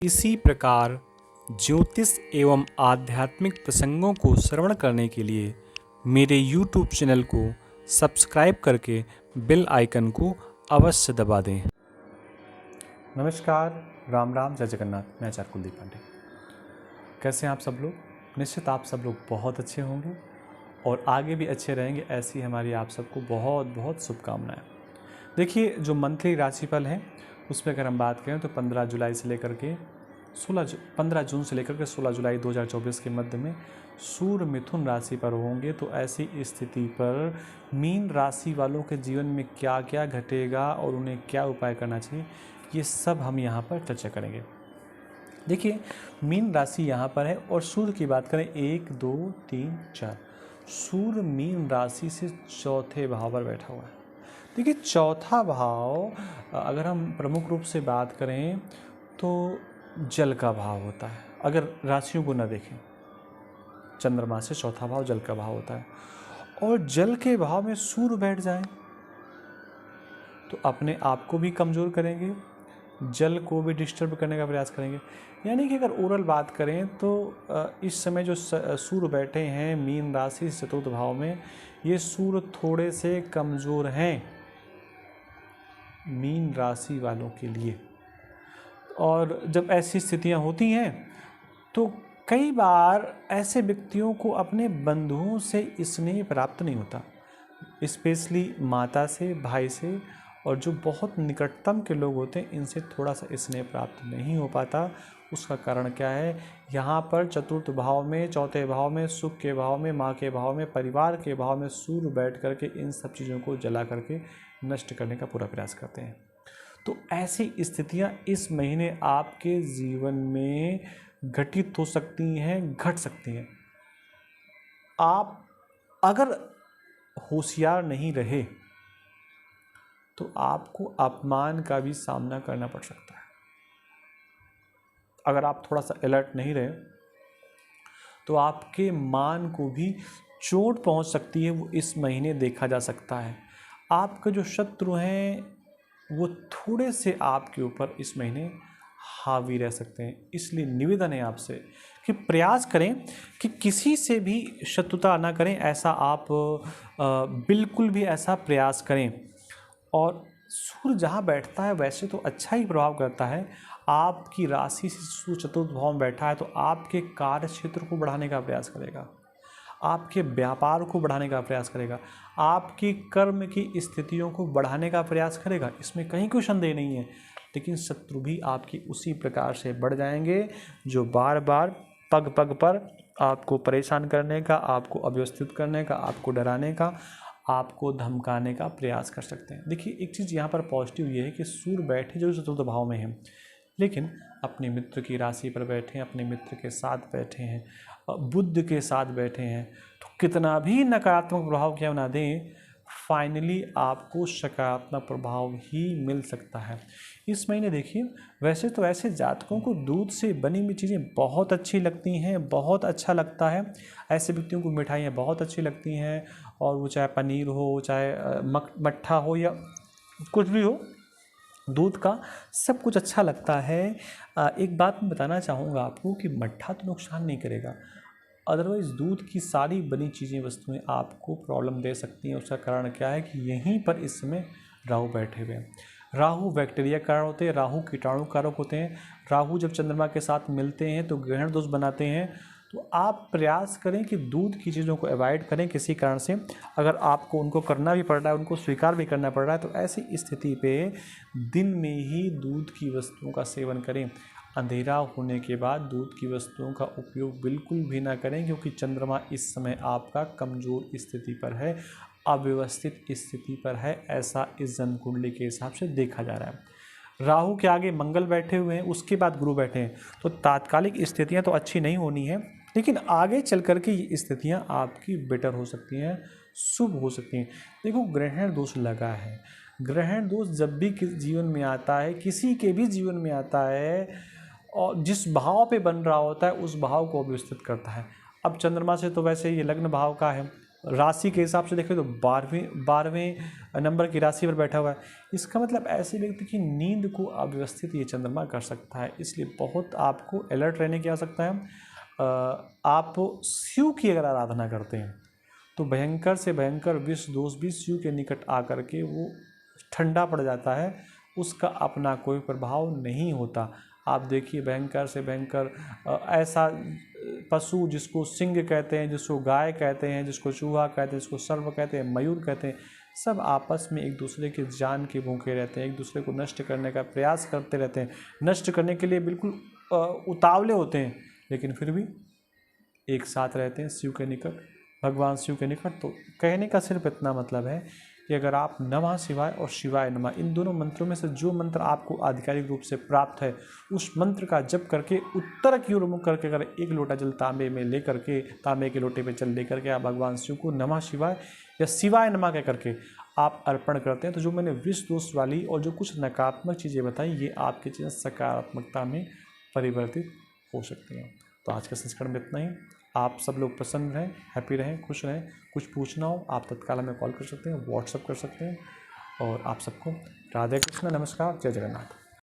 इसी प्रकार ज्योतिष एवं आध्यात्मिक प्रसंगों को श्रवण करने के लिए मेरे YouTube चैनल को सब्सक्राइब करके बेल आइकन को अवश्य दबा दें। नमस्कार, राम राम, जय जगन्नाथ। मैं आचार्य कुलदीप पांडे। कैसे हैं आप सब लोग? निश्चित आप सब लोग बहुत अच्छे होंगे और आगे भी अच्छे रहेंगे, ऐसी हमारी आप सबको बहुत बहुत शुभकामनाएं। देखिए, जो मंथली राशिफल है उसमें अगर हम बात करें तो 15 जून से लेकर के 16 जुलाई 2024 के मध्य में सूर्य मिथुन राशि पर होंगे। तो ऐसी स्थिति पर मीन राशि वालों के जीवन में क्या क्या घटेगा और उन्हें क्या उपाय करना चाहिए, ये सब हम यहाँ पर चर्चा करेंगे। देखिए, मीन राशि यहाँ पर है और सूर्य की बात करें 1 2 3 4, सूर्य मीन राशि से चौथे भाव पर बैठा हुआ है। देखिए, चौथा भाव अगर हम प्रमुख रूप से बात करें तो जल का भाव होता है। अगर राशियों को न देखें, चंद्रमा से चौथा भाव जल का भाव होता है और जल के भाव में सूर्य बैठ जाए तो अपने आप को भी कमज़ोर करेंगे, जल को भी डिस्टर्ब करने का प्रयास करेंगे। यानी कि अगर ओवरऑल बात करें तो इस समय जो सूर्य बैठे हैं मीन राशि चतुर्थ भाव में, ये सूर्य थोड़े से कमज़ोर हैं मीन राशि वालों के लिए। और जब ऐसी स्थितियां होती हैं तो कई बार ऐसे व्यक्तियों को अपने बंधुओं से स्नेह प्राप्त नहीं होता, स्पेशली माता से, भाई से, और जो बहुत निकटतम के लोग होते हैं इनसे थोड़ा सा स्नेह प्राप्त नहीं हो पाता। उसका कारण क्या है? यहाँ पर चतुर्थ भाव में, चौथे भाव में, सुख के भाव में, माँ के भाव में, परिवार के भाव में सूर्य बैठ करके इन सब चीज़ों को जला करके नष्ट करने का पूरा प्रयास करते हैं। तो ऐसी स्थितियां इस महीने आपके जीवन में घटित हो सकती हैं, घट सकती हैं। आप अगर होशियार नहीं रहे तो आपको अपमान का भी सामना करना पड़ सकता है। अगर आप थोड़ा सा अलर्ट नहीं रहे तो आपके मान को भी चोट पहुंच सकती है, वो इस महीने देखा जा सकता है। आपके जो शत्रु हैं वो थोड़े से आपके ऊपर इस महीने हावी रह सकते हैं। इसलिए निवेदन है आपसे कि प्रयास करें कि किसी से भी शत्रुता ना करें। ऐसा आप बिल्कुल भी ऐसा प्रयास करें। और सूर्य जहाँ बैठता है वैसे तो अच्छा ही प्रभाव करता है। आपकी राशि से सूर्य चतुर्थ भाव में बैठा है तो आपके कार्य क्षेत्र को बढ़ाने का प्रयास करेगा, आपके व्यापार को बढ़ाने का प्रयास करेगा, आपकी कर्म की स्थितियों को बढ़ाने का प्रयास करेगा। इसमें कहीं कोई संदेह नहीं है। लेकिन शत्रु भी आपकी उसी प्रकार से बढ़ जाएंगे जो बार बार पग पग पर आपको परेशान करने का, आपको अव्यवस्थित करने का, आपको डराने का, आपको धमकाने का प्रयास कर सकते हैं। देखिए, एक चीज़ यहाँ पर पॉजिटिव ये है कि सूर्य बैठे जो चतुर्थ भाव में है, लेकिन अपने मित्र की राशि पर बैठे हैं, अपने मित्र के साथ बैठे हैं, बुद्ध के साथ बैठे हैं, तो कितना भी नकारात्मक प्रभाव क्यों ना दें, फाइनली आपको सकारात्मक प्रभाव ही मिल सकता है इस महीने। देखिए, वैसे तो ऐसे जातकों को दूध से बनी हुई चीज़ें बहुत अच्छी लगती हैं, बहुत अच्छा लगता है। ऐसे व्यक्तियों को मिठाइयाँ बहुत अच्छी लगती हैं, और वो चाहे पनीर हो, चाहे मट्ठा हो या कुछ भी हो, दूध का सब कुछ अच्छा लगता है। एक बात मैं बताना चाहूँगा आपको कि मट्ठा तो नुकसान नहीं करेगा, अदरवाइज़ दूध की सारी बनी चीज़ें, वस्तुएं आपको प्रॉब्लम दे सकती हैं। उसका कारण क्या है कि यहीं पर इस समय राहु बैठे हुए हैं। राहु बैक्टीरिया कारण होते हैं, राहु कीटाणु कारक होते हैं। राहु जब चंद्रमा के साथ मिलते हैं तो ग्रहण दोष बनाते हैं। तो आप प्रयास करें कि दूध की चीज़ों को अवॉइड करें किसी कारण से। अगर आपको उनको करना भी पड़ रहा है, उनको स्वीकार भी करना पड़ रहा है, तो ऐसी स्थिति पे दिन में ही दूध की वस्तुओं का सेवन करें। अंधेरा होने के बाद दूध की वस्तुओं का उपयोग बिल्कुल भी ना करें, क्योंकि चंद्रमा इस समय आपका कमज़ोर स्थिति पर है, अव्यवस्थित स्थिति पर है। ऐसा इस जन्म कुंडली के हिसाब से देखा जा रहा है। राहु के आगे मंगल बैठे हुए हैं, उसके बाद गुरु बैठे हैं, तो तात्कालिक स्थितियां तो अच्छी नहीं होनी है, लेकिन आगे चल कर के ये स्थितियां आपकी बेटर हो सकती हैं, शुभ हो सकती हैं। देखो, ग्रहण दोष लगा है। ग्रहण दोष जब भी किसी जीवन में आता है, किसी के भी जीवन में आता है, और जिस भाव पे बन रहा होता है उस भाव को अव्यवस्थित करता है। अब चंद्रमा से तो वैसे ये लग्न भाव का है, राशि के हिसाब से देखें तो 12वें नंबर की राशि पर बैठा हुआ है। इसका मतलब ऐसे व्यक्ति की नींद को अव्यवस्थित ये चंद्रमा कर सकता है, इसलिए बहुत आपको अलर्ट रहने की आवश्यकता है। आप शिव की अगर आराधना करते हैं तो भयंकर से भयंकर विष दोष भी शिव के निकट आकर के वो ठंडा पड़ जाता है, उसका अपना कोई प्रभाव नहीं होता। आप देखिए भयंकर से भयंकर ऐसा पशु जिसको सिंह कहते हैं, जिसको गाय कहते हैं, जिसको चूहा कहते हैं, जिसको सर्प कहते हैं, मयूर कहते हैं, सब आपस में एक दूसरे की जान के भूखे रहते हैं, एक दूसरे को नष्ट करने का प्रयास करते रहते हैं, नष्ट करने के लिए बिल्कुल उतावले होते हैं, लेकिन फिर भी एक साथ रहते हैं शिव के निकट, भगवान शिव के निकट। तो कहने का सिर्फ इतना मतलब है कि अगर आप नमः शिवाय और शिवाय नमः इन दोनों मंत्रों में से जो मंत्र आपको आधिकारिक रूप से प्राप्त है उस मंत्र का जप करके उत्तर की ओर मुख करके अगर एक लोटा जल तांबे में ले करके, तांबे के लोटे पे जल ले करके आप भगवान शिव को नमः शिवाय या शिवाय नमः कह करके आप अर्पण करते हैं, तो जो मैंने विष दोष वाली और जो कुछ नकारात्मक चीज़ें बताई ये आपकी चीज़ें सकारात्मकता में परिवर्तित हो सकती हैं। तो आज के संस्करण में इतना ही। आप सब लोग प्रसन्न रहें, हैप्पी रहें, खुश रहें। कुछ पूछना हो आप तत्काल हमें कॉल कर सकते हैं, व्हाट्सएप कर सकते हैं। और आप सबको राधे कृष्ण, नमस्कार, जय जगन्नाथ।